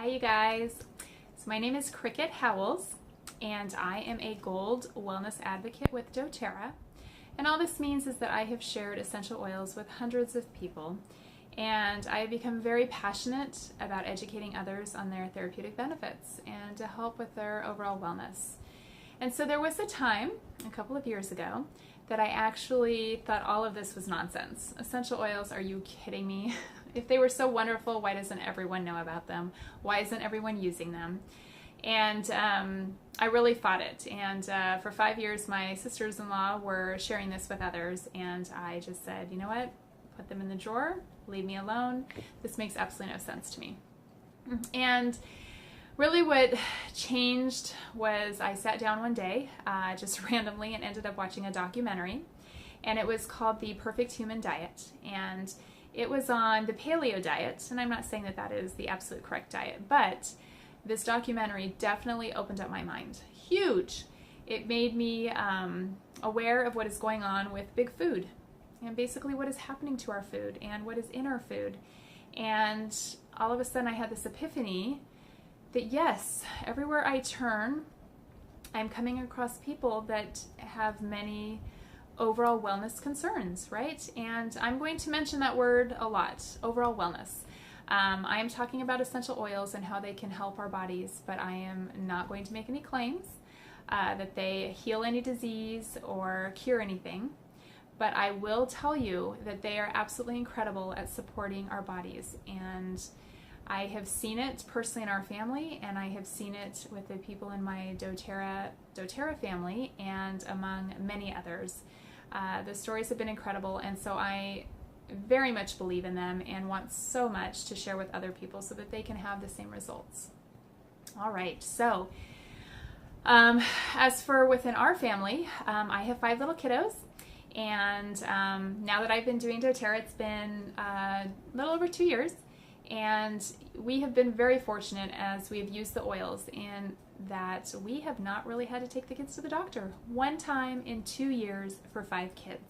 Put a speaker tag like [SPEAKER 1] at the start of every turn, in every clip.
[SPEAKER 1] Hi you guys. So my name is Cricket Howells and I am a gold wellness advocate with doTERRA. And all this means is that I have shared essential oils with hundreds of people, and I have become very passionate about educating others on their therapeutic benefits and to help with their overall wellness. And so there was a time a couple of years ago that I actually thought all of this was nonsense. Essential oils, are you kidding me? If they were so wonderful, why doesn't everyone know about them? Why isn't everyone using them? And I really fought it. And for 5 years, my sisters-in-law were sharing this with others. And I just said, you know what? Put them in the drawer. Leave me alone. This makes absolutely no sense to me. And really what changed was I sat down one day just randomly and ended up watching a documentary. And it was called The Perfect Human Diet. And it was on the paleo diet. And I'm not saying that that is the absolute correct diet, but this documentary definitely opened up my mind. Huge. It made me aware of what is going on with big food and basically what is happening to our food and what is in our food. And all of a sudden I had this epiphany that yes, everywhere I turn, I'm coming across people that have many overall wellness concerns, right? And I'm going to mention that word a lot, overall wellness. I am talking about essential oils and how they can help our bodies, but I am not going to make any claims that they heal any disease or cure anything. But I will tell you that they are absolutely incredible at supporting our bodies. And I have seen it personally in our family, and I have seen it with the people in my doTERRA family and among many others. The stories have been incredible, and so I very much believe in them and want so much to share with other people so that they can have the same results. All right, so as for within our family, I have 5 little kiddos, and now that I've been doing doTERRA, it's been a little over 2 years, and we have been very fortunate as we have used the oils in that we have not really had to take the kids to the doctor. One time in 2 years for 5 kids.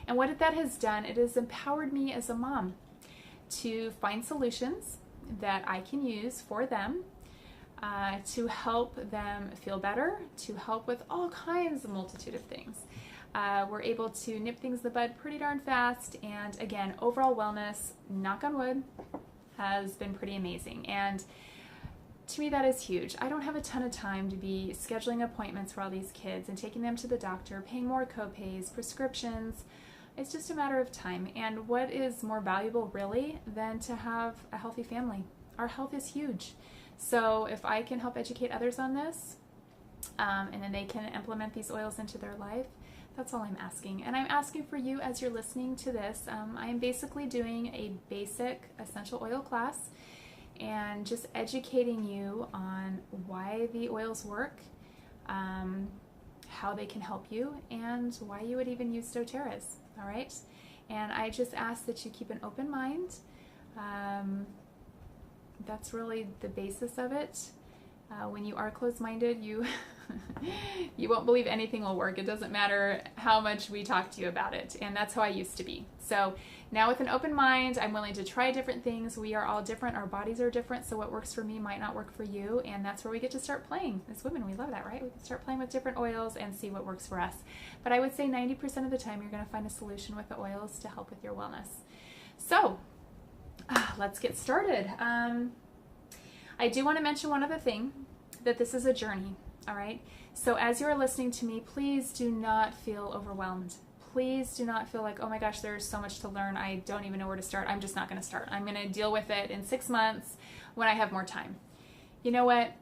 [SPEAKER 1] And what that has done, it has empowered me as a mom to find solutions that I can use for them to help them feel better, to help with all kinds of multitude of things. We're able to nip things in the bud pretty darn fast, and again, overall wellness, knock on wood, has been pretty amazing. And to me, that is huge. I don't have a ton of time to be scheduling appointments for all these kids and taking them to the doctor, paying more co-pays, prescriptions. It's just a matter of time. And what is more valuable, really, than to have a healthy family? Our health is huge. So if I can help educate others on this, and then they can implement these oils into their life, that's all I'm asking. And I'm asking for you as you're listening to this. I am basically doing a basic essential oil class and just educating you on why the oils work, how they can help you, and why you would even use doTERRA's, all right? And I just ask that you keep an open mind. That's really the basis of it. When you are closed-minded, you won't believe anything will work. It doesn't matter how much we talk to you about it, and that's how I used to be. So now with an open mind, I'm willing to try different things. We are all different. Our bodies are different, so what works for me might not work for you, and that's where we get to start playing. As women, we love that, right? We can start playing with different oils and see what works for us. But I would say 90% of the time, you're going to find a solution with the oils to help with your wellness. So let's get started. I do want to mention one other thing, that this is a journey, all right? So as you're listening to me, please do not feel overwhelmed. Please do not feel like, oh my gosh, there's so much to learn. I don't even know where to start. I'm just not going to start. I'm going to deal with it in 6 months when I have more time. You know what?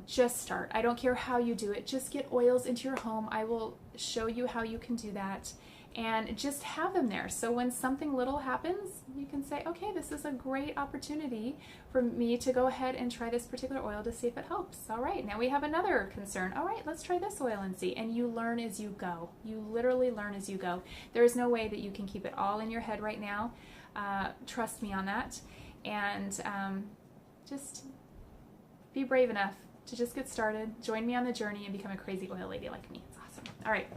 [SPEAKER 1] Just start. I don't care how you do it. Just get oils into your home. I will show you how you can do that. And just have them there. So when something little happens, you can say, okay, this is a great opportunity for me to go ahead and try this particular oil to see if it helps. All right, now we have another concern. All right, let's try this oil and see. And you learn as you go. You literally learn as you go. There is no way that you can keep it all in your head right now. Trust me on that. And just be brave enough to just get started. Join me on the journey and become a crazy oil lady like me. It's awesome. All right.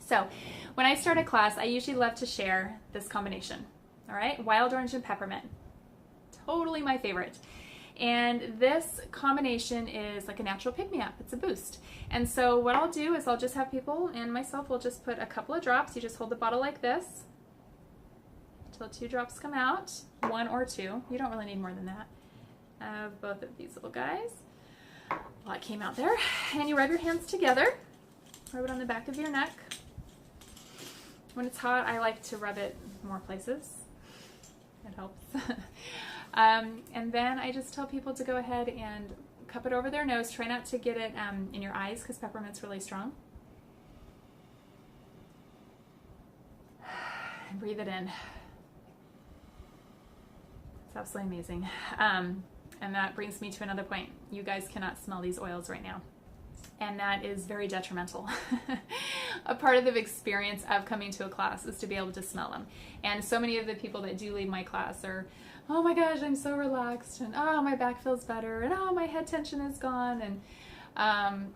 [SPEAKER 1] So when I start a class, I usually love to share this combination, all right? Wild orange and peppermint. Totally my favorite. And this combination is like a natural pick-me-up. It's a boost. And so what I'll do is I'll just have people and myself will just put a couple of drops. You just hold the bottle like this until 2 drops come out, 1 or 2. You don't really need more than that. Of both of these little guys. Well, it came out there. And you rub your hands together. Rub it on the back of your neck. When it's hot, I like to rub it more places. It helps. And then I just tell people to go ahead and cup it over their nose. Try not to get it in your eyes because peppermint's really strong. And breathe it in. It's absolutely amazing. And that brings me to another point. You guys cannot smell these oils right now. And that is very detrimental. A part of the experience of coming to a class is to be able to smell them. And so many of the people that do leave my class are, oh my gosh, I'm so relaxed, and oh, my back feels better, and oh, my head tension is gone. And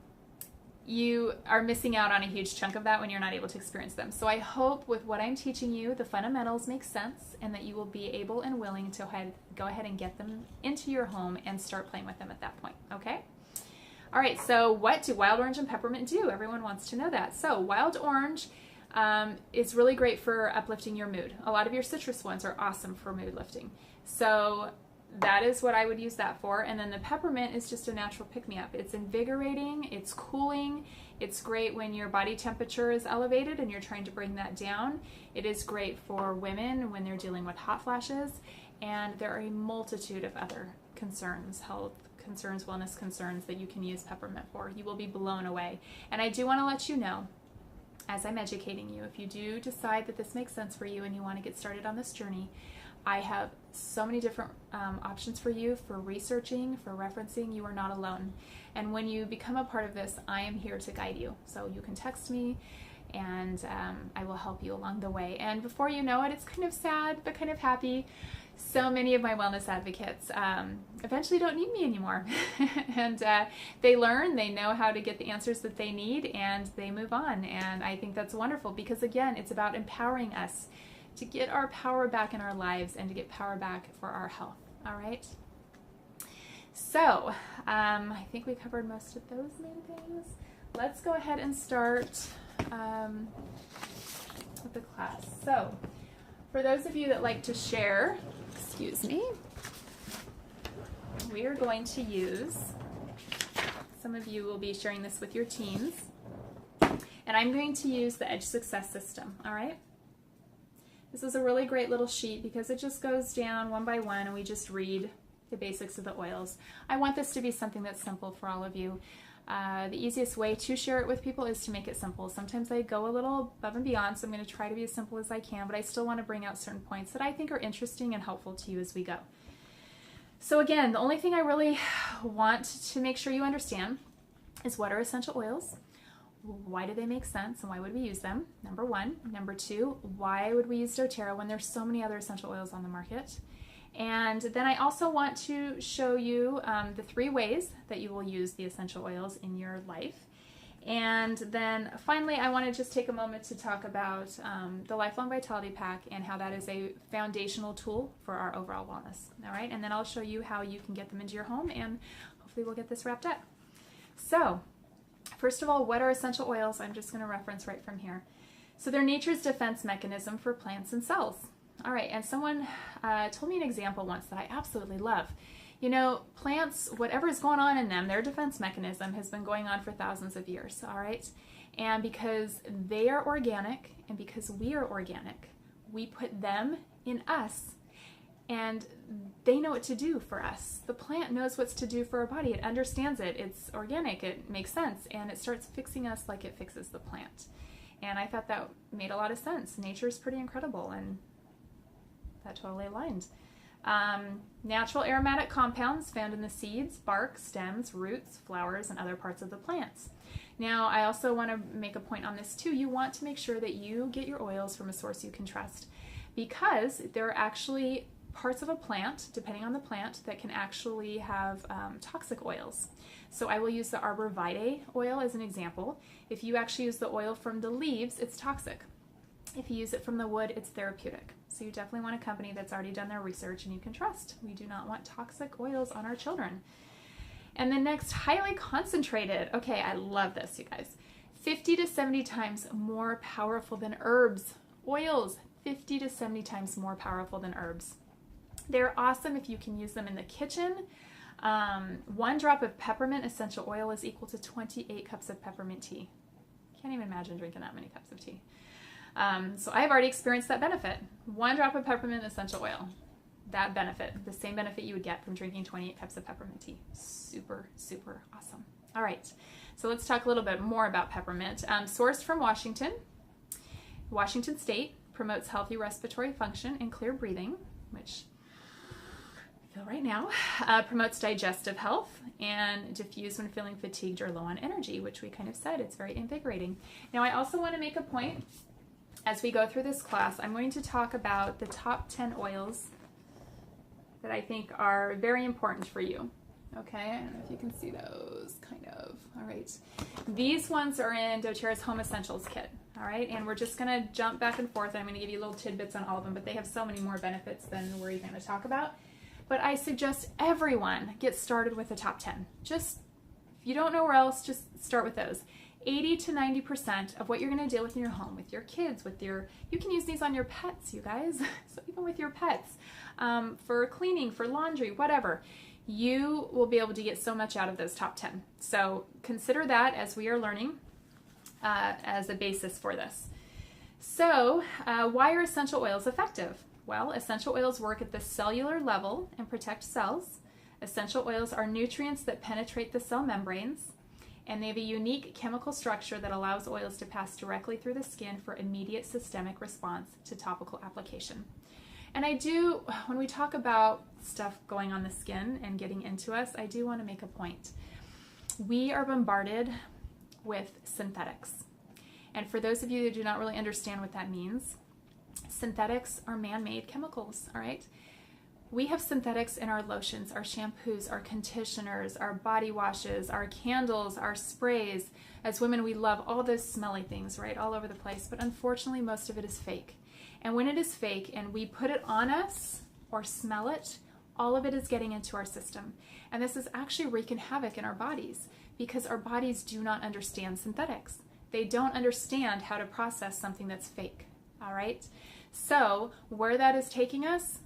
[SPEAKER 1] you are missing out on a huge chunk of that when you're not able to experience them. So I hope with what I'm teaching you, the fundamentals make sense, and that you will be able and willing to go ahead and get them into your home and start playing with them at that point, okay? All right, so what do wild orange and peppermint do? Everyone wants to know that. So wild orange is really great for uplifting your mood. A lot of your citrus ones are awesome for mood lifting. So that is what I would use that for. And then the peppermint is just a natural pick-me-up. It's invigorating, it's cooling, it's great when your body temperature is elevated and you're trying to bring that down. It is great for women when they're dealing with hot flashes, and there are a multitude of other concerns, health concerns, wellness concerns that you can use peppermint for. You will be blown away. And I do want to let you know, as I'm educating you, if you do decide that this makes sense for you and you want to get started on this journey, I have so many different options for you, for researching, for referencing. You are not alone. And when you become a part of this, I am here to guide you. So you can text me and I will help you along the way. And before you know it, it's kind of sad, but kind of happy. So many of my wellness advocates eventually don't need me anymore. And they learn, they know how to get the answers that they need, and they move on. And I think that's wonderful because, again, it's about empowering us to get our power back in our lives and to get power back for our health. All right? So I think we covered most of those main things. Let's go ahead and start with the class. So for those of you that like to share, excuse me, we are going to use, some of you will be sharing this with your teens, and I'm going to use the Edge Success System, all right? This is a really great little sheet because it just goes down one by one and we just read the basics of the oils. I want this to be something that's simple for all of you. The easiest way to share it with people is to make it simple. Sometimes I go a little above and beyond, so I'm going to try to be as simple as I can, but I still want to bring out certain points that I think are interesting and helpful to you as we go. So again, the only thing I really want to make sure you understand is what are essential oils, why do they make sense, and why would we use them, number one. Number two, why would we use doTERRA when there's so many other essential oils on the market? And then I also want to show you the 3 ways that you will use the essential oils in your life. And then finally, I want to just take a moment to talk about the Lifelong Vitality Pack and how that is a foundational tool for our overall wellness. All right, and then I'll show you how you can get them into your home, and hopefully we'll get this wrapped up. So first of all, what are essential oils? I'm just going to reference right from here. So they're nature's defense mechanism for plants and cells. All right, and someone told me an example once that I absolutely love. You know, plants, whatever is going on in them, their defense mechanism has been going on for thousands of years, all right? And because they are organic and because we are organic, we put them in us, and they know what to do for us. The plant knows what's to do for our body. It understands it. It's organic. It makes sense, and it starts fixing us like it fixes the plant. And I thought that made a lot of sense. Nature's pretty incredible, and that totally aligned. Natural aromatic compounds found in the seeds, bark, stems, roots, flowers, and other parts of the plants. Now, I also want to make a point on this too. You want to make sure that you get your oils from a source you can trust, because there are actually parts of a plant, depending on the plant, that can actually have toxic oils. So I will use the Arbor Vitae oil as an example. If you actually use the oil from the leaves, it's toxic. If you use it from the wood, it's therapeutic. So you definitely want a company that's already done their research and you can trust. We do not want toxic oils on our children. And then next, highly concentrated. Okay, I love this, you guys. 50 to 70 times more powerful than herbs. Oils, 50 to 70 times more powerful than herbs. They're awesome if you can use them in the kitchen. 1 drop of peppermint essential oil is equal to 28 cups of peppermint tea. Can't even imagine drinking that many cups of tea. So I've already experienced that benefit. 1 drop of peppermint essential oil. That benefit, the same benefit you would get from drinking 28 cups of peppermint tea. Super, super awesome. All right, so let's talk a little bit more about peppermint. Sourced from Washington State, promotes healthy respiratory function and clear breathing, which I feel right now, promotes digestive health, and diffuse when feeling fatigued or low on energy, which we kind of said, it's very invigorating. Now, I also want to make a point. As we go through this class, I'm going to talk about the top 10 oils that I think are very important for you. Okay, I don't know if you can see those, kind of. All right, these ones are in doTERRA's Home Essentials Kit. All right, and we're just gonna jump back and forth, and I'm gonna give you little tidbits on all of them, but they have so many more benefits than we're even gonna talk about. But I suggest everyone get started with the top 10. Just, if you don't know where else, just start with those. 80 to 90% of what you're going to deal with in your home, with your kids, you can use these on your pets, you guys. So even with your pets, for cleaning, for laundry, whatever, you will be able to get so much out of those top 10. So consider that as we are learning as a basis for this. So why are essential oils effective? Well, essential oils work at the cellular level and protect cells. Essential oils are nutrients that penetrate the cell membranes, and they have a unique chemical structure that allows oils to pass directly through the skin for immediate systemic response to topical application. And when we talk about stuff going on the skin and getting into us, I do want to make a point. We are bombarded with synthetics. And for those of you who do not really understand what that means, synthetics are man-made chemicals, all right? We have synthetics in our lotions, our shampoos, our conditioners, our body washes, our candles, our sprays. As women, we love all those smelly things, right, all over the place. But unfortunately, most of it is fake. And when it is fake and we put it on us or smell it, all of it is getting into our system. And this is actually wreaking havoc in our bodies because our bodies do not understand synthetics. They don't understand how to process something that's fake, all right? So where that is taking us,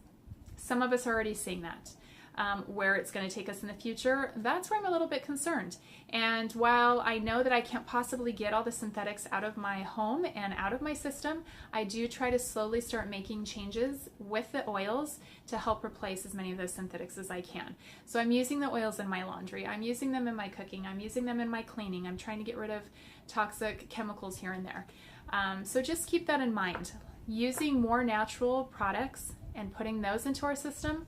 [SPEAKER 1] some of us are already seeing that. Where it's going to take us in the future, that's where I'm a little bit concerned. And while I know that I can't possibly get all the synthetics out of my home and out of my system, I do try to slowly start making changes with the oils to help replace as many of those synthetics as I can. So I'm using the oils in my laundry, I'm using them in my cooking, I'm using them in my cleaning, I'm trying to get rid of toxic chemicals here and there. So just keep that in mind. Using more natural products and putting those into our system,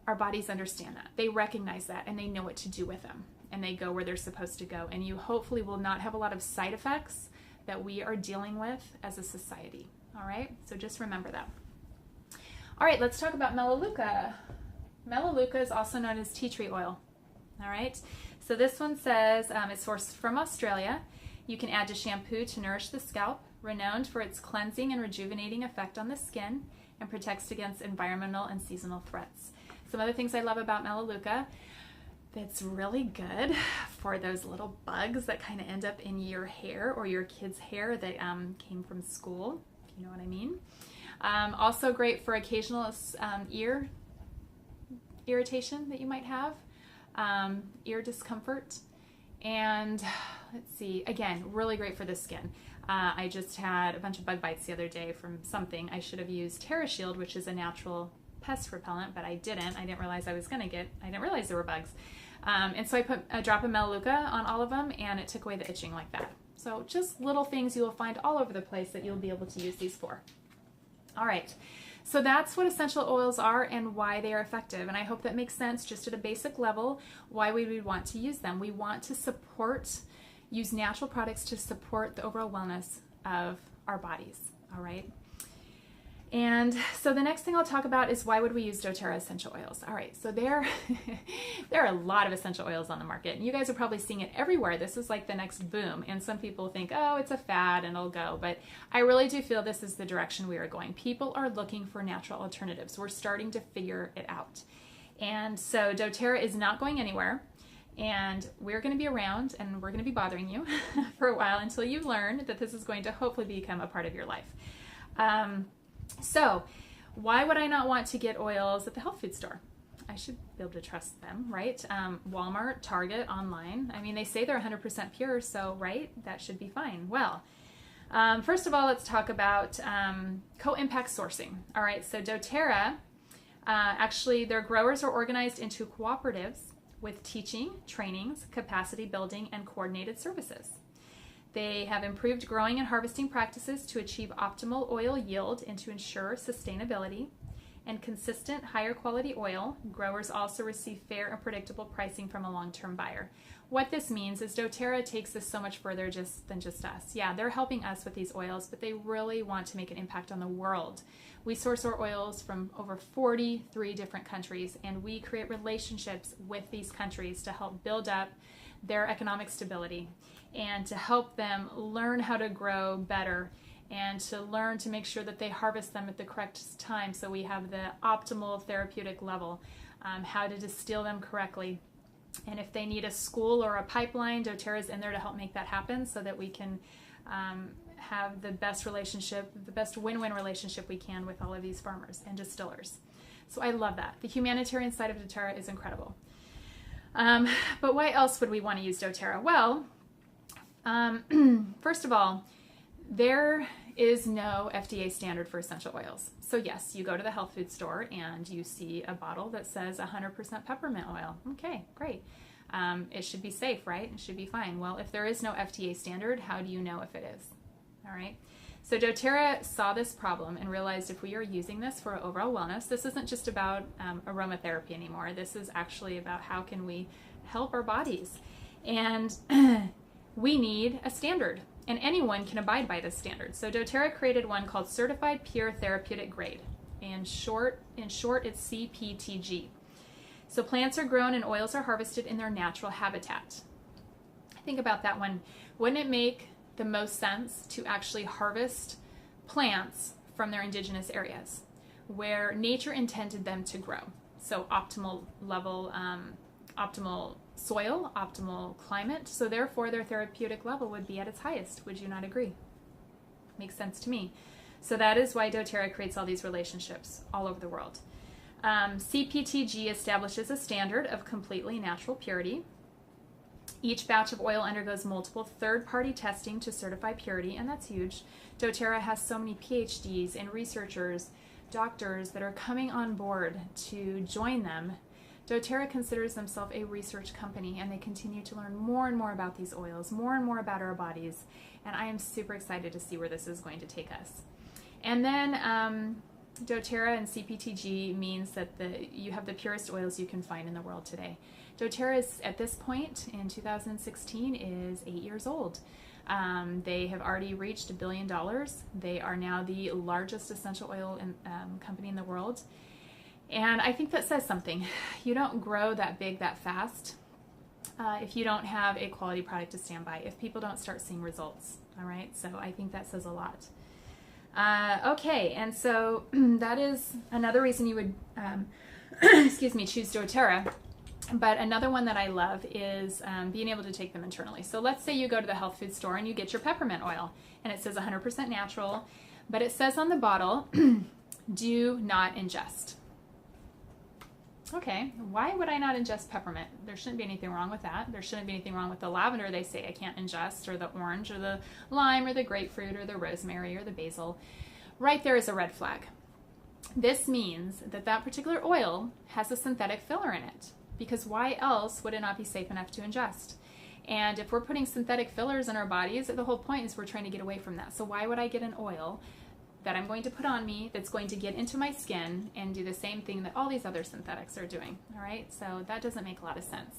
[SPEAKER 1] our bodies understand that. They recognize that and they know what to do with them. And they go where they're supposed to go. And you hopefully will not have a lot of side effects that we are dealing with as a society. All right? So just remember that. All right, let's talk about Melaleuca. Melaleuca is also known as tea tree oil. All right? So this one says it's sourced from Australia. You can add to shampoo to nourish the scalp, renowned for its cleansing and rejuvenating effect on the skin, and protects against environmental and seasonal threats. Some other things I love about Melaleuca, that's really good for those little bugs that kind of end up in your hair or your kid's hair that came from school, if you know what I mean. Also great for occasional ear irritation that you might have, ear discomfort. And let's see, again, really great for the skin. I just had a bunch of bug bites the other day from something. I should have used TerraShield, which is a natural pest repellent, but I didn't. I didn't realize I didn't realize there were bugs. And so I put a drop of Melaleuca on all of them and it took away the itching like that. So just little things you will find all over the place that you'll be able to use these for. All right, so that's what essential oils are and why they are effective. And I hope that makes sense just at a basic level why we would want to use them. We want to use natural products to support the overall wellness of our bodies, all right? And so the next thing I'll talk about is why would we use doTERRA essential oils? All right, so they're there are a lot of essential oils on the market, and you guys are probably seeing it everywhere. This is like the next boom, and some people think, oh, it's a fad and it'll go, but I really do feel this is the direction we are going. People are looking for natural alternatives. We're starting to figure it out. And so doTERRA is not going anywhere, and we're going to be around, and we're going to be bothering you for a while until you learn that this is going to hopefully become a part of your life. So why would I not want to get oils at the health food store? I should be able to trust them, right? Walmart, Target, online. I mean, they say they're 100% pure, so, right, that should be fine. Well, first of all, let's talk about co-impact sourcing. All right, so doTERRA, actually, their growers are organized into cooperatives with teaching, trainings, capacity building, and coordinated services. They have improved growing and harvesting practices to achieve optimal oil yield and to ensure sustainability and consistent higher quality oil. Growers also receive fair and predictable pricing from a long-term buyer. What this means is doTERRA takes this so much further than just us. Yeah, they're helping us with these oils, but they really want to make an impact on the world. We source our oils from over 43 different countries, and we create relationships with these countries to help build up their economic stability and to help them learn how to grow better and to learn to make sure that they harvest them at the correct time so we have the optimal therapeutic level, how to distill them correctly. And if they need a school or a pipeline, doTERRA is in there to help make that happen so that we can have the best relationship, the best win-win relationship we can with all of these farmers and distillers. So I love that. The humanitarian side of doTERRA is incredible. But why else would we want to use doTERRA? Well, first of all, there is no FDA standard for essential oils. So yes, you go to the health food store and you see a bottle that says 100% peppermint oil. Okay, great. It should be safe, right? It should be fine. Well, if there is no FDA standard, how do you know if it is? All right. So doTERRA saw this problem and realized if we are using this for overall wellness, this isn't just about aromatherapy anymore. This is actually about how can we help our bodies. And we need a standard, and anyone can abide by this standard. So doTERRA created one called Certified Pure Therapeutic Grade. In short, it's CPTG. So plants are grown and oils are harvested in their natural habitat. Think about that one. Wouldn't it make the most sense to actually harvest plants from their indigenous areas where nature intended them to grow? So optimal level, optimal soil, optimal climate, so therefore their therapeutic level would be at its highest. Would you not agree? Makes sense to me. So that is why doTERRA creates all these relationships all over the world. CPTG establishes a standard of completely natural purity. Each batch of oil undergoes multiple third-party testing to certify purity, and that's huge. doTERRA has so many PhDs and researchers, doctors that are coming on board to join them. doTERRA considers themselves a research company, and they continue to learn more and more about these oils, more and more about our bodies, and I am super excited to see where this is going to take us. And then doTERRA and CPTG means that you have the purest oils you can find in the world today. doTERRA is, at this point in 2016, is 8 years old. They have already reached $1 billion. They are now the largest essential oil company in the world. And I think that says something. You don't grow that big that fast if you don't have a quality product to stand by, if people don't start seeing results. All right, so I think that says a lot. Okay, and so that is another reason you would, excuse me, choose doTERRA. But another one that I love is being able to take them internally. So let's say you go to the health food store and you get your peppermint oil, and it says 100% natural, but it says on the bottle, do not ingest. Okay, why would I not ingest peppermint? There shouldn't be anything wrong with that. There shouldn't be anything wrong with the lavender they say I can't ingest, or the orange, or the lime, or the grapefruit, or the rosemary, or the basil. Right there is a red flag. This means that that particular oil has a synthetic filler in it, because why else would it not be safe enough to ingest? And if we're putting synthetic fillers in our bodies, the whole point is we're trying to get away from that. So why would I get an oil that I'm going to put on me that's going to get into my skin and do the same thing that all these other synthetics are doing? All right, so that doesn't make a lot of sense.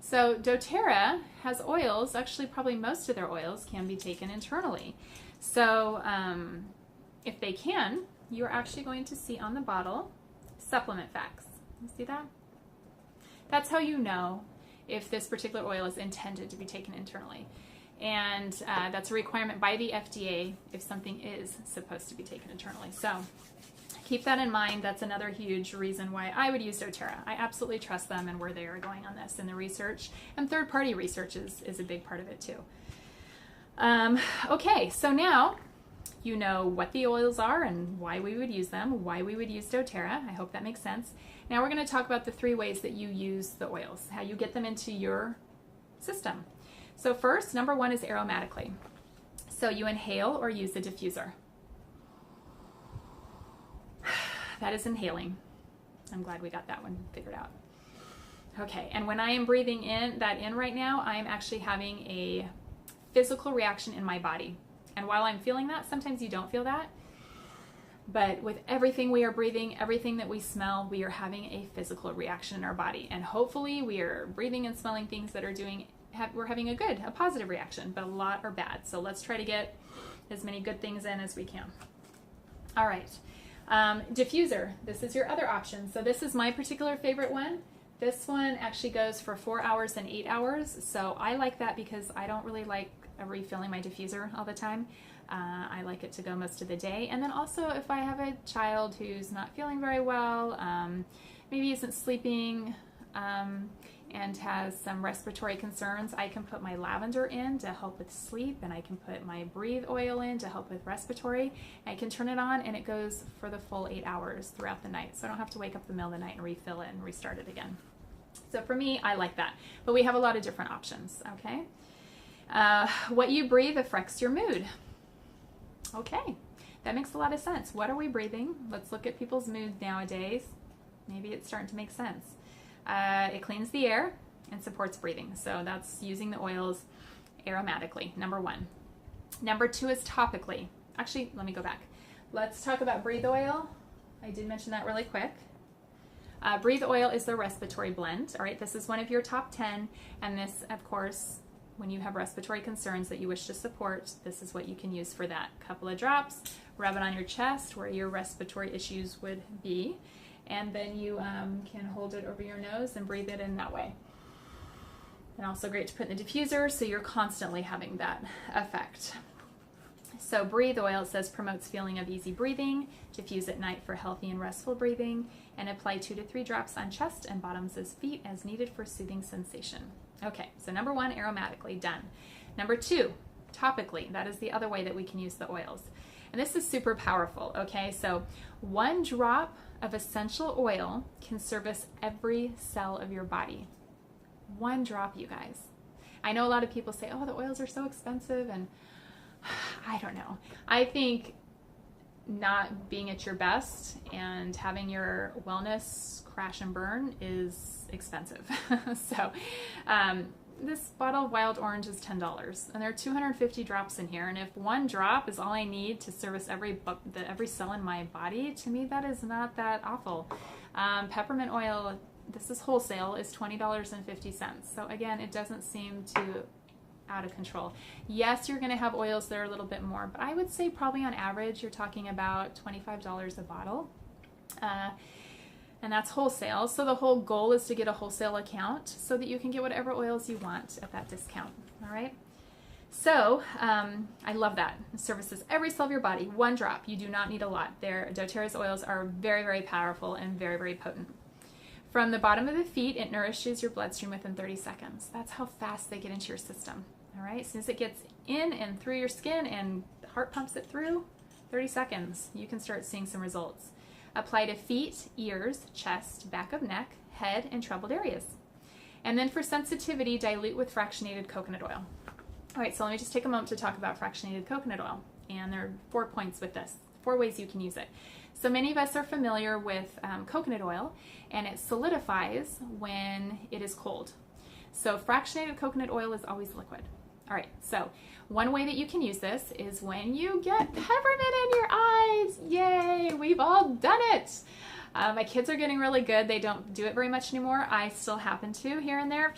[SPEAKER 1] So doTERRA has oils, actually probably most of their oils can be taken internally. So if they can, you're actually going to see on the bottle supplement facts. You see that? That's how you know if this particular oil is intended to be taken internally. And that's a requirement by the FDA if something is supposed to be taken internally. So keep that in mind. That's another huge reason why I would use doTERRA. I absolutely trust them and where they are going on this and the research. And third-party research is a big part of it too. Okay, so now you know what the oils are and why we would use them, why we would use doTERRA. I hope that makes sense. Now we're going to talk about the 3 ways that you use the oils, how you get them into your system. So first, number 1 is aromatically. So you inhale or use a diffuser. That is inhaling. I'm glad we got that one figured out. Okay, and when I am breathing in right now, I'm actually having a physical reaction in my body. And while I'm feeling that, sometimes you don't feel that. But with everything we are breathing, everything that we smell, we are having a physical reaction in our body. And hopefully we are breathing and smelling things that are we're having a positive reaction, but a lot are bad. So let's try to get as many good things in as we can. All right. Diffuser, this is your other option. So this is my particular favorite one. This one actually goes for 4 hours and 8 hours. So I like that because I don't really like refilling my diffuser all the time. I like it to go most of the day. And then also if I have a child who's not feeling very well, maybe isn't sleeping, and has some respiratory concerns, I can put my lavender in to help with sleep, and I can put my breathe oil in to help with respiratory. I can turn it on and it goes for the full 8 hours throughout the night. So I don't have to wake up in the middle of the night and refill it and restart it again. So for me, I like that. But we have a lot of different options, okay? What you breathe affects your mood. Okay, that makes a lot of sense. What are we breathing? Let's look at people's moods nowadays. Maybe it's starting to make sense. It cleans the air and supports breathing. So that's using the oils aromatically, number 1. Number 2 is topically. Actually, let me go back. Let's talk about breathe oil. I did mention that really quick. Breathe oil is the respiratory blend. All right, this is one of your top 10. And this, of course, when you have respiratory concerns that you wish to support, this is what you can use for that. A couple of drops, rub it on your chest where your respiratory issues would be. And then you can hold it over your nose and breathe it in that way. And also great to put in the diffuser so you're constantly having that effect. So breathe oil, it says, promotes feeling of easy breathing, diffuse at night for healthy and restful breathing, and apply 2 to 3 drops on chest and bottoms of feet as needed for soothing sensation. Okay, so number 1, aromatically, done. Number 2, topically. That is the other way that we can use the oils. And this is super powerful, okay? So 1 drop of essential oil can service every cell of your body. 1 drop, you guys. I know a lot of people say, oh, the oils are so expensive, and I don't know. I think not being at your best and having your wellness crash and burn is expensive. So this bottle of wild orange is $10, and there are 250 drops in here, and if 1 drop is all I need to service every cell in my body, to me that is not that awful. Peppermint oil, this is wholesale, is $20.50. So again, it doesn't seem too out of control. Yes, you're going to have oils that are a little bit more, but I would say probably on average you're talking about $25 a bottle. And that's wholesale. So the whole goal is to get a wholesale account so that you can get whatever oils you want at that discount. All right. So I love that. It services every cell of your body. 1 drop. You do not need a lot. doTERRA's oils are very, very powerful and very, very potent. From the bottom of the feet, it nourishes your bloodstream within 30 seconds. That's how fast they get into your system. All right. As soon as it gets in and through your skin and the heart pumps it through, 30 seconds, you can start seeing some results. Apply to feet, ears, chest, back of neck, head, and troubled areas. And then for sensitivity, dilute with fractionated coconut oil. All right, so let me just take a moment to talk about fractionated coconut oil. And there are 4 points with this, 4 ways you can use it. So many of us are familiar with coconut oil, and it solidifies when it is cold. So fractionated coconut oil is always liquid. All right, so 1 way that you can use this is when you get peppermint in your eyes. Yay, we've all done it. My kids are getting really good. They don't do it very much anymore. I still happen to here and there.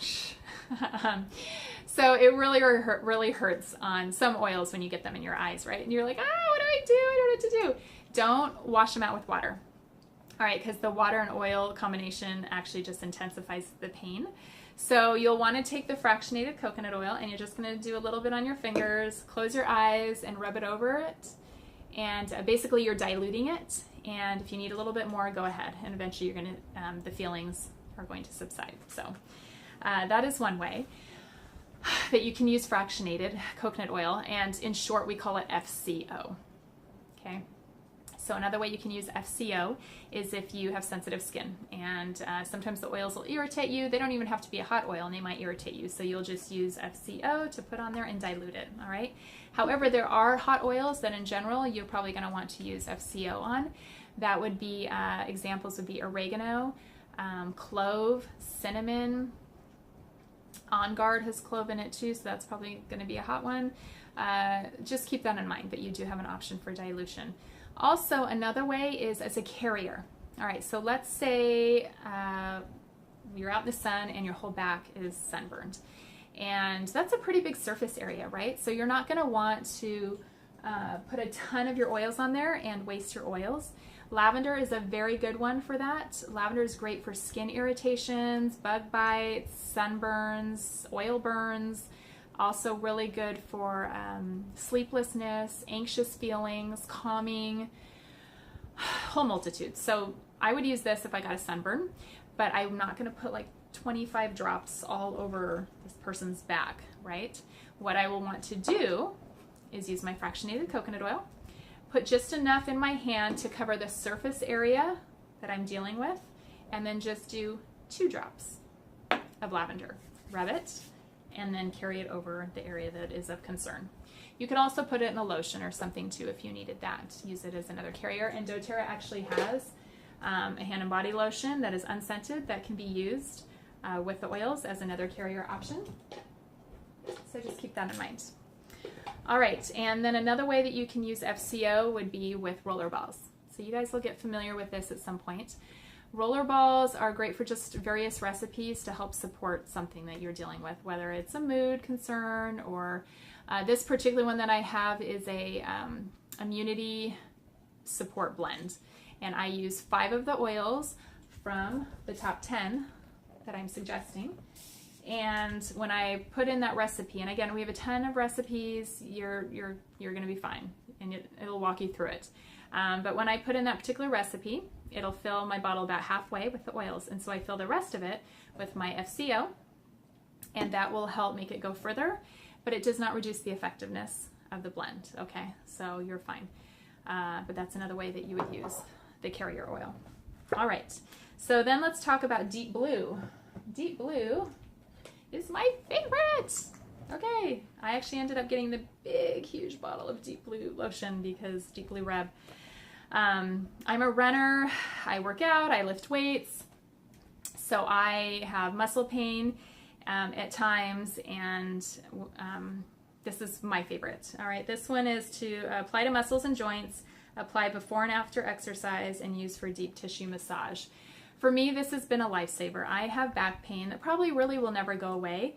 [SPEAKER 1] So it really hurts on some oils when you get them in your eyes, right? And you're like, what do I do? I don't know what to do. Don't wash them out with water. All right, because the water and oil combination actually just intensifies the pain. So you'll want to take the fractionated coconut oil and you're just going to do a little bit on your fingers, close your eyes and rub it over it. And basically you're diluting it. And if you need a little bit more, go ahead. And eventually you're going to, the feelings are going to subside. So that is one way that you can use fractionated coconut oil. And in short, we call it FCO. Okay. So another way you can use FCO is if you have sensitive skin, and sometimes the oils will irritate you. They don't even have to be a hot oil and they might irritate you. So you'll just use FCO to put on there and dilute it, all right? However, there are hot oils that in general you're probably gonna want to use FCO on. That would be, examples would be oregano, clove, cinnamon. On Guard has clove in it too, so that's probably gonna be a hot one. Just keep that in mind, that you do have an option for dilution. Also, another way is as a carrier. All right, so let's say you're out in the sun and your whole back is sunburned. And that's a pretty big surface area, right? So you're not gonna want to put a ton of your oils on there and waste your oils. Lavender is a very good one for that. Lavender is great for skin irritations, bug bites, sunburns, oil burns. Also really good for sleeplessness, anxious feelings, calming, whole multitude. So I would use this if I got a sunburn, but I'm not gonna put like 25 drops all over this person's back, right? What I will want to do is use my fractionated coconut oil, put just enough in my hand to cover the surface area that I'm dealing with, and then just do 2 drops of lavender. Rub it, and then carry it over the area that is of concern. You could also put it in a lotion or something too if you needed that. Use it as another carrier. And doTERRA actually has a hand and body lotion that is unscented that can be used with the oils as another carrier option. So just keep that in mind. All right, and then another way that you can use FCO would be with roller balls. So you guys will get familiar with this at some point. Roller balls are great for just various recipes to help support something that you're dealing with, whether it's a mood concern or this particular one that I have is a immunity support blend. And I use 5 of the oils from the top 10 that I'm suggesting. And when I put in that recipe, and again, we have a ton of recipes, you're gonna be fine and it'll walk you through it. But when I put in that particular recipe, it'll fill my bottle about halfway with the oils. And so I fill the rest of it with my FCO, and that will help make it go further, but it does not reduce the effectiveness of the blend, okay? So you're fine. But that's another way that you would use the carrier oil. All right, so then let's talk about Deep Blue. Deep Blue is my favorite. Okay, I actually ended up getting the big, huge bottle of Deep Blue lotion because Deep Blue Reb. I'm a runner, I work out, I lift weights, so I have muscle pain at times, and this is my favorite. All right, this one is to apply to muscles and joints, apply before and after exercise, and use for deep tissue massage. For me, this has been a lifesaver. I have back pain that probably really will never go away.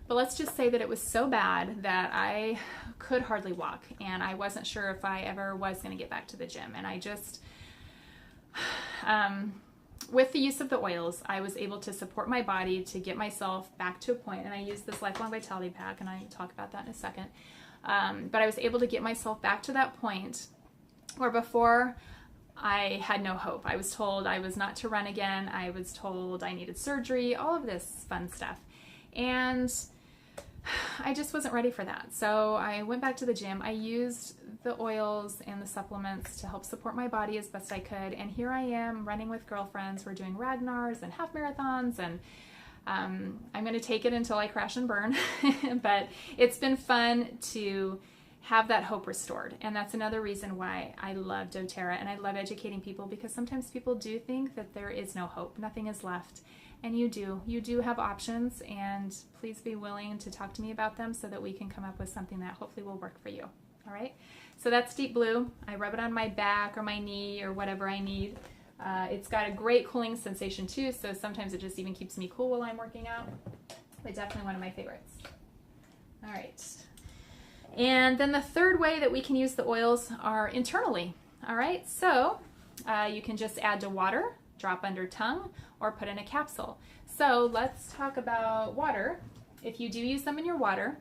[SPEAKER 1] But let's just say that it was so bad that I could hardly walk, and I wasn't sure if I ever was going to get back to the gym. And I just, with the use of the oils, I was able to support my body to get myself back to a point, and I used this Lifelong Vitality Pack, and I'll talk about that in a second. But I was able to get myself back to that point where before I had no hope. I was told I was not to run again. I was told I needed surgery, all of this fun stuff. And I just wasn't ready for that. So I went back to the gym. I used the oils and the supplements to help support my body as best I could. And here I am running with girlfriends. We're doing Ragnars and half marathons, and I'm going to take it until I crash and burn. But it's been fun to have that hope restored. And that's another reason why I love doTERRA, and I love educating people, because sometimes people do think that there is no hope, nothing is left. And you do have options, and please be willing to talk to me about them so that we can come up with something that hopefully will work for you. All right, so that's Deep Blue. I rub it on my back or my knee or whatever I need. It's got a great cooling sensation too, so sometimes it just even keeps me cool while I'm working out. But definitely one of my favorites. All right, and then the third way that we can use the oils are internally. All right, so You can just add to water, drop under tongue, or put in a capsule. So let's talk about water. If you do use them in your water,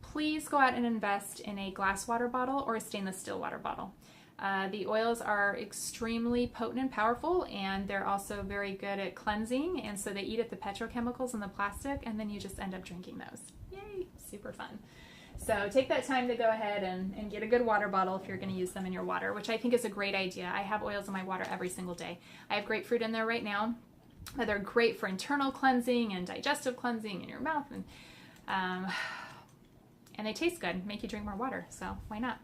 [SPEAKER 1] please go out and invest in a glass water bottle or a stainless steel water bottle. The oils are extremely potent and powerful, and they're also very good at cleansing, and so they eat at the petrochemicals in the plastic, and then you just end up drinking those. Yay, super fun. So take that time to go ahead and get a good water bottle if you're going to use them in your water, which I think is a great idea. I have oils in my water every single day. I have grapefruit in there right now. They're great for internal cleansing and digestive cleansing in your mouth, and they taste good, make you drink more water, so why not?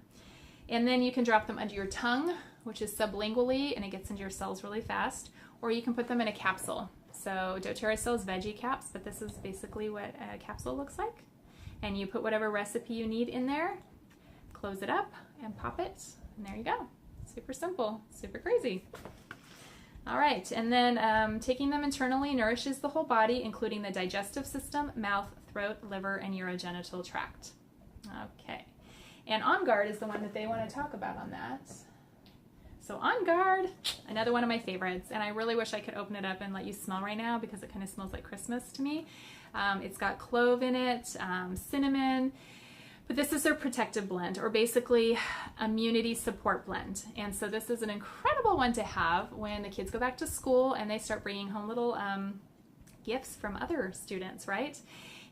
[SPEAKER 1] And then you can drop them under your tongue, which is sublingually, and it gets into your cells really fast, or you can put them in a capsule. So doTERRA sells veggie caps, but this is basically what a capsule looks like. And you put whatever recipe you need in there, close it up, and pop it, and there you go. Super simple, super crazy. All right, and then taking them internally nourishes the whole body, including the digestive system, mouth, throat, liver, and urogenital tract. Okay, and On Guard is the one that they want to talk about on that. So On Guard, another one of my favorites, and I really wish I could open it up and let you smell right now because it kind of smells like Christmas to me. It's got clove in it, cinnamon, but this is their protective blend, or basically immunity support blend. And so this is an incredible one to have when the kids go back to school and they start bringing home little gifts from other students, right?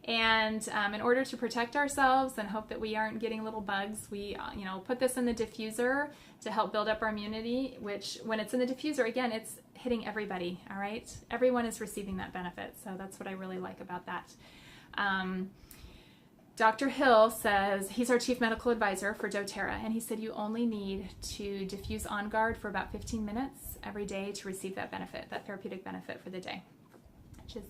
[SPEAKER 1] And in order to protect ourselves and hope that we aren't getting little bugs, we put this in the diffuser to help build up our immunity, which when it's in the diffuser, again, it's hitting everybody, all right? Everyone is receiving that benefit, so that's what I really like about that. Dr. Hill says, he's our chief medical advisor for doTERRA, and he said you only need to diffuse On Guard for about 15 minutes every day to receive that benefit, that therapeutic benefit for the day, which is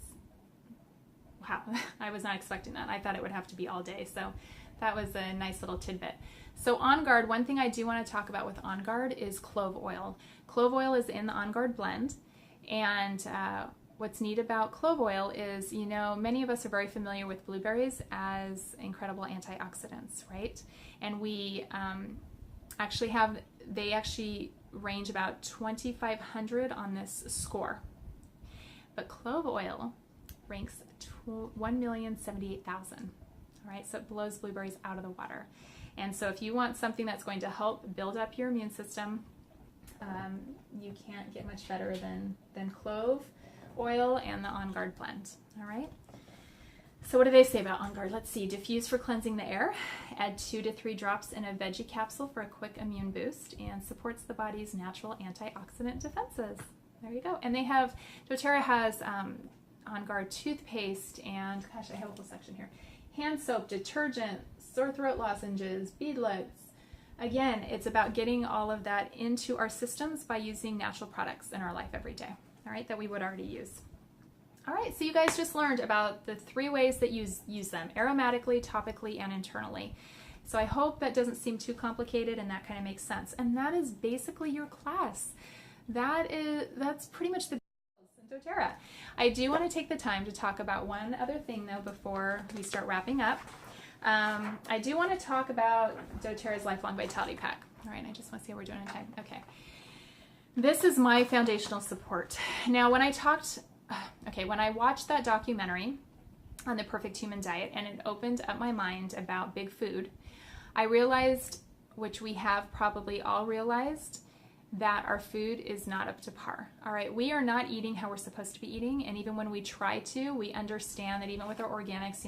[SPEAKER 1] wow, I was not expecting that. I thought it would have to be all day, so that was a nice little tidbit. So On Guard, one thing I do want to talk about with On Guard is clove oil. Clove oil is in the On Guard blend, and what's neat about clove oil is, many of us are very familiar with blueberries as incredible antioxidants, right? And we they actually range about 2,500 on this score. But clove oil ranks 1,078,000. All right, so it blows blueberries out of the water. And so if you want something that's going to help build up your immune system, you can't get much better than clove oil and the On Guard blend. All right. So what do they say about On Guard? Let's see. Diffuse for cleansing the air. Add 2 to 3 drops in a veggie capsule for a quick immune boost, and supports the body's natural antioxidant defenses. There you go. And doTERRA has On Guard toothpaste, and gosh, I have a whole section here. Hand soap, detergent, sore throat lozenges, beadlets. Again, it's about getting all of that into our systems by using natural products in our life every day, all right, that we would already use. All right, so you guys just learned about the 3 ways that you use them: aromatically, topically, and internally. So I hope that doesn't seem too complicated and that kind of makes sense. And that is basically your class. That's pretty much the doTERRA. I do want to take the time to talk about one other thing though before we start wrapping up. I do want to talk about doTERRA's Lifelong Vitality Pack. All right, I just want to see how we're doing on time. Okay. This is my foundational support. Now, when I watched that documentary on the perfect human diet and it opened up my mind about big food, I realized, which we have probably all realized, that our food is not up to par. All right, we are not eating how we're supposed to be eating, and even when we try to, we understand that even with our organics,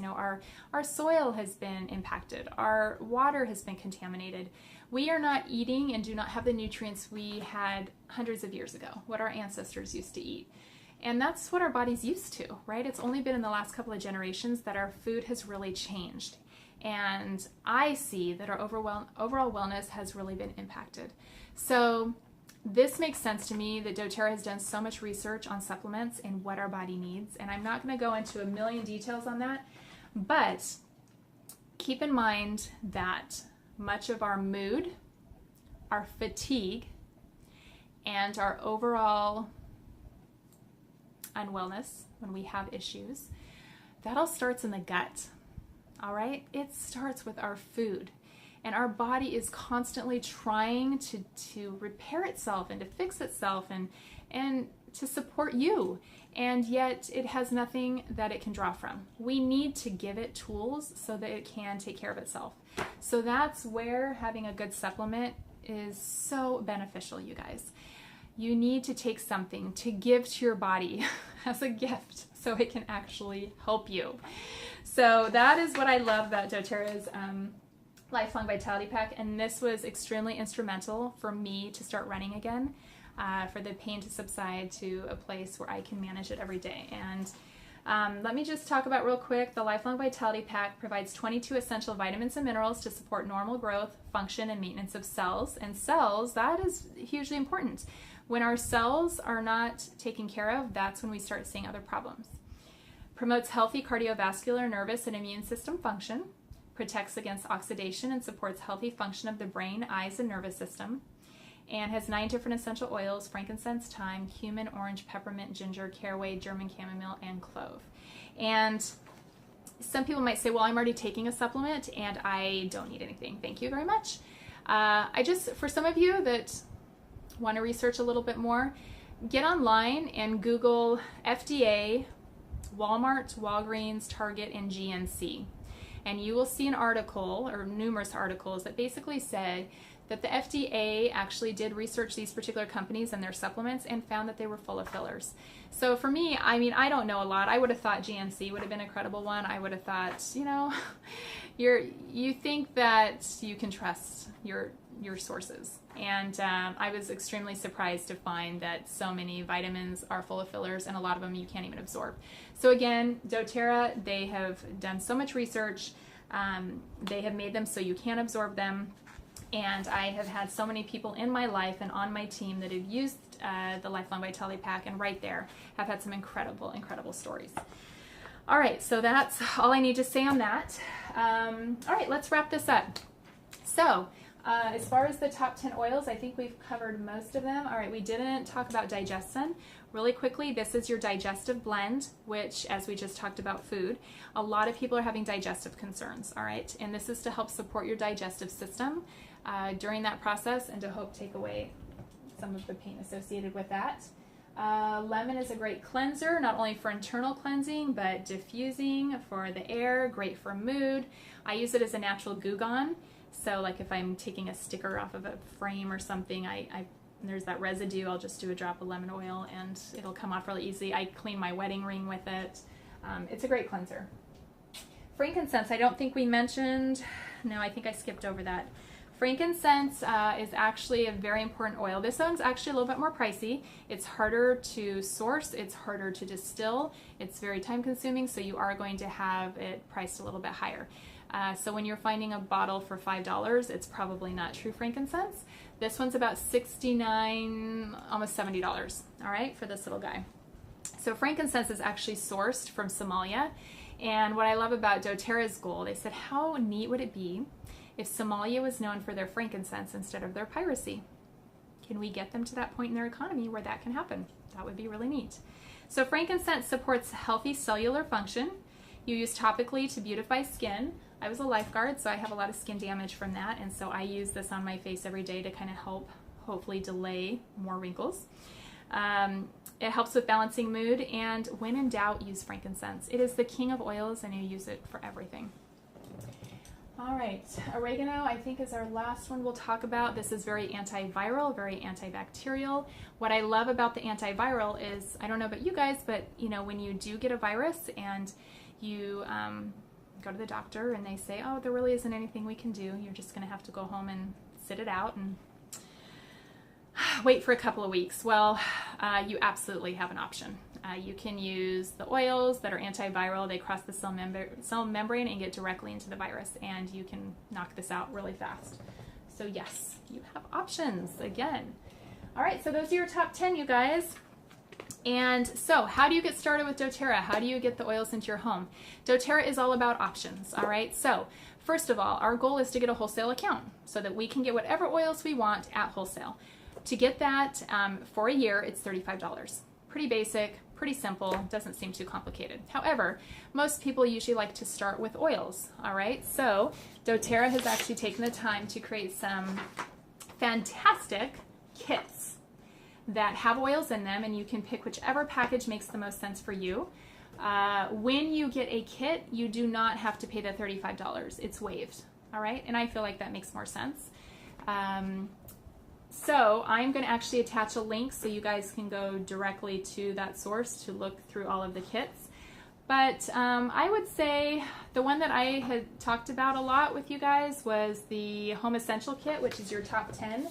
[SPEAKER 1] our soil has been impacted, our water has been contaminated. We are not eating and do not have the nutrients we had hundreds of years ago, what our ancestors used to eat. And that's what our body's used to, right? It's only been in the last couple of generations that our food has really changed. And I see that our overall wellness has really been impacted. So this makes sense to me that doTERRA has done so much research on supplements and what our body needs. And I'm not going to go into a million details on that, but keep in mind that much of our mood, our fatigue, and our overall unwellness when we have issues, that all starts in the gut. All right? It starts with our food. And our body is constantly trying to repair itself and to fix itself and to support you. And yet it has nothing that it can draw from. We need to give it tools so that it can take care of itself. So that's where having a good supplement is so beneficial, you guys. You need to take something to give to your body as a gift so it can actually help you. So that is what I love about doTERRA's Lifelong Vitality Pack, and this was extremely instrumental for me to start running again, for the pain to subside to a place where I can manage it every day. And let me just talk about real quick, the Lifelong Vitality Pack provides 22 essential vitamins and minerals to support normal growth, function, and maintenance of cells. And cells, that is hugely important. When our cells are not taken care of, that's when we start seeing other problems. Promotes healthy cardiovascular, nervous, and immune system function. Protects against oxidation and supports healthy function of the brain, eyes, and nervous system. And has 9 different essential oils: frankincense, thyme, cumin, orange, peppermint, ginger, caraway, German chamomile, and clove. And some people might say, well, I'm already taking a supplement and I don't need anything. Thank you very much. For some of you that want to research a little bit more, get online and Google FDA, Walmart, Walgreens, Target, and GNC. And you will see an article, or numerous articles, that basically said that the FDA actually did research these particular companies and their supplements and found that they were full of fillers. So for me, I mean, I don't know a lot. I would have thought GNC would have been a credible one. I would have thought, you know, you think that you can trust your sources. And I was extremely surprised to find that so many vitamins are full of fillers, and a lot of them you can't even absorb. So again, doTERRA, they have done so much research. They have made them so you can't absorb them. And I have had so many people in my life and on my team that have used the Lifelong Vitality Pack, and right there have had some incredible, incredible stories. All right, so that's all I need to say on that. All right, let's wrap this up. So, as far as the top 10 oils, I think we've covered most of them. All right, we didn't talk about digestion. Really quickly, this is your digestive blend, which, as we just talked about food, a lot of people are having digestive concerns, all right? And this is to help support your digestive system during that process and to help take away some of the pain associated with that. Lemon is a great cleanser, not only for internal cleansing, but diffusing for the air, great for mood. I use it as a natural goo-gone. So like if I'm taking a sticker off of a frame or something, there's that residue, I'll just do a drop of lemon oil and it'll come off really easy. I clean my wedding ring with it. It's a great cleanser. Frankincense, I don't think we mentioned. No, I think I skipped over that. Frankincense is actually a very important oil. This one's actually a little bit more pricey. It's harder to source, it's harder to distill, it's very time consuming, so you are going to have it priced a little bit higher. So when you're finding a bottle for $5, it's probably not true frankincense. This one's about $69, almost $70, all right, for this little guy. So frankincense is actually sourced from Somalia. And what I love about doTERRA's goal, they said, how neat would it be if Somalia was known for their frankincense instead of their piracy? Can we get them to that point in their economy where that can happen? That would be really neat. So frankincense supports healthy cellular function. You use topically to beautify skin. I was a lifeguard, so I have a lot of skin damage from that, and so I use this on my face every day to kind of help, hopefully delay more wrinkles. It helps with balancing mood, and when in doubt, use frankincense. It is the king of oils, and you use it for everything. All right, oregano, I think, is our last one we'll talk about. This is very antiviral, very antibacterial. What I love about the antiviral is, I don't know about you guys, but you know, when you do get a virus and you go to the doctor and they say, oh, there really isn't anything we can do, you're just gonna have to go home and sit it out and wait for a couple of weeks. Well, you absolutely have an option. You can use the oils that are antiviral. They cross the cell membrane and get directly into the virus, and you can knock this out really fast. So yes, you have options again. All right, so those are your top 10, you guys. And so how do you get started with doTERRA? How do you get the oils into your home? doTERRA is all about options, all right? So first of all, our goal is to get a wholesale account so that we can get whatever oils we want at wholesale. To get that for a year, it's $35. Pretty basic. pretty simple, doesn't seem too complicated. However, most people usually like to start with oils, all right? So doTERRA has actually taken the time to create some fantastic kits that have oils in them, and you can pick whichever package makes the most sense for you. When you get a kit, you do not have to pay the $35. It's waived, all right? And I feel like that makes more sense. So I'm going to actually attach a link so you guys can go directly to that source to look through all of the kits. But I would say the one that I had talked about a lot with you guys was the Home Essential Kit, which is your top 10.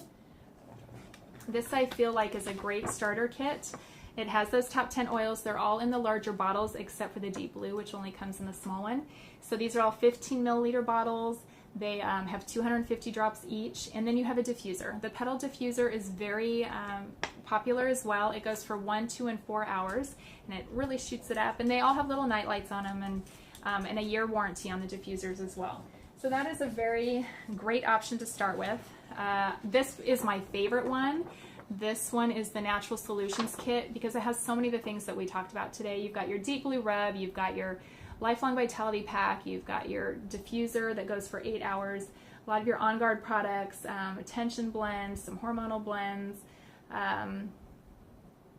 [SPEAKER 1] This I feel like is a great starter kit. It has those top 10 oils. They're all in the larger bottles except for the deep blue, which only comes in the small one. So these are all 15 milliliter bottles. They have 250 drops each, and then you have a diffuser. The pedal diffuser is very popular as well. It goes for 1, 2, and 4 hours, and it really shoots it up. And they all have little night lights on them, and a year warranty on the diffusers as well. So that is a very great option to start with. This is my favorite one. This one is the Natural Solutions Kit because it has so many of the things that we talked about today. You've got your deep blue rub, you've got your Lifelong Vitality Pack, you've got your diffuser that goes for 8 hours, a lot of your On Guard products, tension blends, some hormonal blends,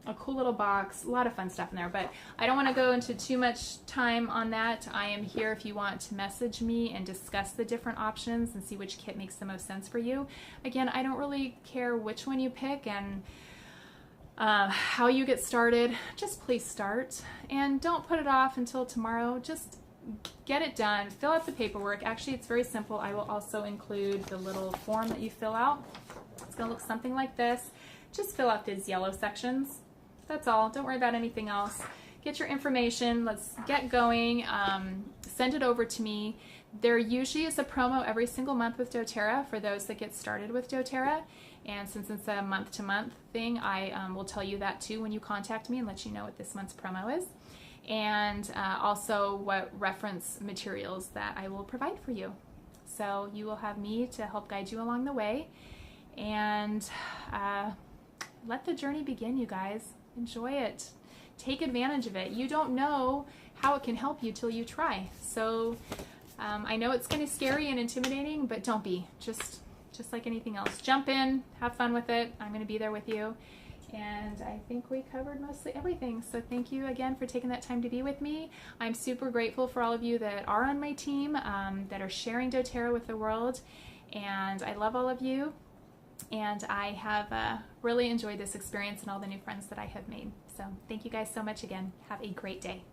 [SPEAKER 1] a cool little box, a lot of fun stuff in there. But I don't want to go into too much time on that. I am here if you want to message me and discuss the different options and see which kit makes the most sense for you. Again, I don't really care which one you pick and how you get started. Just please start and don't put it off until tomorrow. Just get it done. Fill out the paperwork. Actually, it's very simple. I will also include the little form that you fill out. It's going to look something like this. Just fill out these yellow sections. That's all. Don't worry about anything else. Get your information. Let's get going. Send it over to me. There usually is a promo every single month with doTERRA for those that get started with doTERRA. And since it's a month-to-month thing, I will tell you that too when you contact me and let you know what this month's promo is. And also what reference materials that I will provide for you. So you will have me to help guide you along the way. And let the journey begin, you guys. Enjoy it. Take advantage of it. You don't know how it can help you till you try. So I know it's kind of scary and intimidating, but don't be. Just like anything else. Jump in, have fun with it. I'm going to be there with you. And I think we covered mostly everything. So thank you again for taking that time to be with me. I'm super grateful for all of you that are on my team, that are sharing doTERRA with the world. And I love all of you. And I have really enjoyed this experience and all the new friends that I have made. So thank you guys so much again. Have a great day.